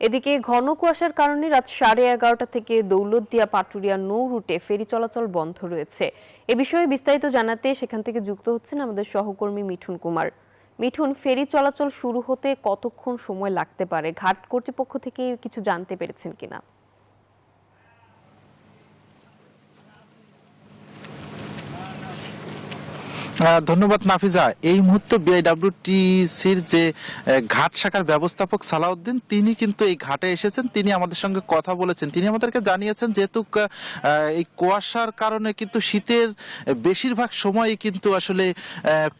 এদিকে ঘন কুয়াশার কারণে রাত 11:30 থেকে দৌলতদিয়া পাটুরিয়া নৌ রুটে ফেরি চলাচল বন্ধ রয়েছে। এ বিষয়ে বিস্তারিত জানাতে সেখান থেকে যুক্ত হচ্ছেন আমাদের সহকর্মী মিঠুন কুমার। মিঠুন, ফেরি চলাচল শুরু হতে কতক্ষণ সময় লাগতে পারে? ঘাট কর্তৃপক্ষ থেকে কিছু জানতে পেরেছেন কিনা? ধন্যবাদ নাফিজা। এই মুহূর্তে বিআইডব্লিউটিসির যে ঘাট শাখার ব্যবস্থাপক সালাউদ্দিন, তিনি কিন্তু এই ঘাটে এসেছেন। তিনি আমাদের সঙ্গে কথা বলেছেন। তিনি আমাদেরকে জানিয়েছেন যেহেতু এই কুয়াশার কারণে কিন্তু শীতের বেশিরভাগ সময়ই কিন্তু আসলে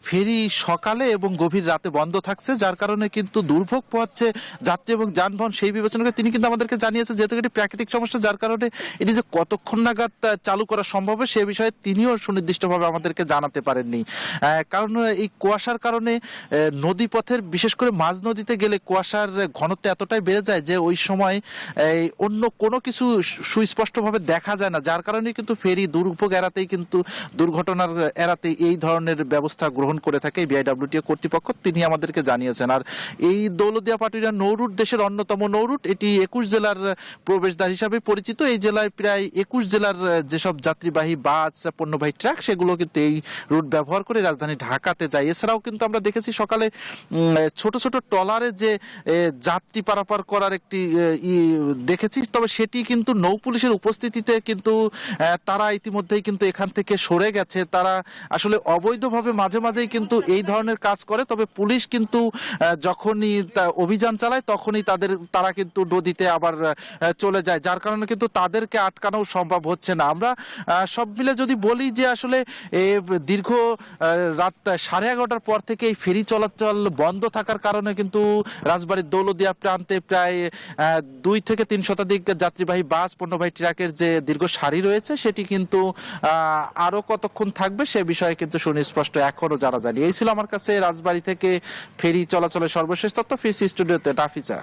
ফেরি সকালে এবং গভীর রাতে বন্ধ থাকছে, যার কারণে কিন্তু দুর্ভোগ পোহাচ্ছে যাত্রী এবং যানবাহন। সেই বিবেচনা করে তিনি কিন্তু আমাদেরকে জানিয়েছেন যেহেতু এটি প্রাকৃতিক সমস্যা, যার কারণে এটি যে কতক্ষণ নাগাদ চালু করা সম্ভব সে বিষয়ে তিনিও সুনির্দিষ্টভাবে আমাদেরকে জানাতে পারেননি। কারণ এই কুয়াশার কারণে নদীপথের, বিশেষ করে মাঝ নদীতে গেলে কুয়াশার ঘনত্ব এতটাই বেড়ে যায় যে ওই সময় অন্য কোনো কিছু সুস্পষ্টভাবে দেখা যায় না, যার কারণে কিন্তু ফেরি দুর্ভোগ এড়াতেই, কিন্তু দুর্ঘটনার এড়াতেই এই ধরনের ব্যবস্থা গ্রহণ করে থাকে বিআইডব্লিউটিও কর্তৃপক্ষ। তিনি আমাদেরকে জানিয়েছেন। আর এই দৌলতদিয়া পাটুরিয়া নৌরুট দেশের অন্যতম নৌরুট। এটি 21 জেলার প্রবেশদ্বার হিসাবে পরিচিত। এই জেলায় প্রায় 21 জেলার যেসব যাত্রীবাহী বাস, পণ্যবাহী ট্রাক, সেগুলো কিন্তু এই রুট ব্যবহার করে রাজধানী ঢাকাতে যায়। এছাড়াও কিন্তু আমরা দেখেছি সকালে ছোট ছোট ট্রলারে যে যাত্রী পারাপার করার একটি দেখেছি, তবে সেটি কিন্তু নৌ পুলিশের উপস্থিতিতে কিন্তু তারা ইতিমধ্যেই কিন্তু এখান থেকে সরে গেছে। তারা আসলে অবৈধভাবে মাঝে মাঝেই কিন্তু এই ধরনের কাজ করে, তবে পুলিশ কিন্তু যখনই অভিযান চালায় তখনই তারা কিন্তু নদীতে আবার চলে যায়, যার কারণে কিন্তু তাদেরকে আটকানো সম্ভব হচ্ছে না। আমরা সব মিলে যদি বলি যে আসলে দীর্ঘ রাত 11:30টার পর থেকে এই ফেরি চলাচল বন্ধ থাকার কারণে কিন্তু রাজবাড়ীর দৌলতদিয়া প্রান্তে প্রায় 2 থেকে 3 শতাধিক যাত্রীবাহী বাস, পণ্যবাহী ট্রাকের যে দীর্ঘ সারি রয়েছে সেটি কিন্তু আরো কতক্ষণ থাকবে সে বিষয়ে কিন্তু সুনির্দিষ্ট এখনো জানা যায়নি। এই ছিল আমার কাছে রাজবাড়ী থেকে ফেরি চলাচলের সর্বশেষ তথ্য। ফিরছি স্টুডিওতে নাফিজা।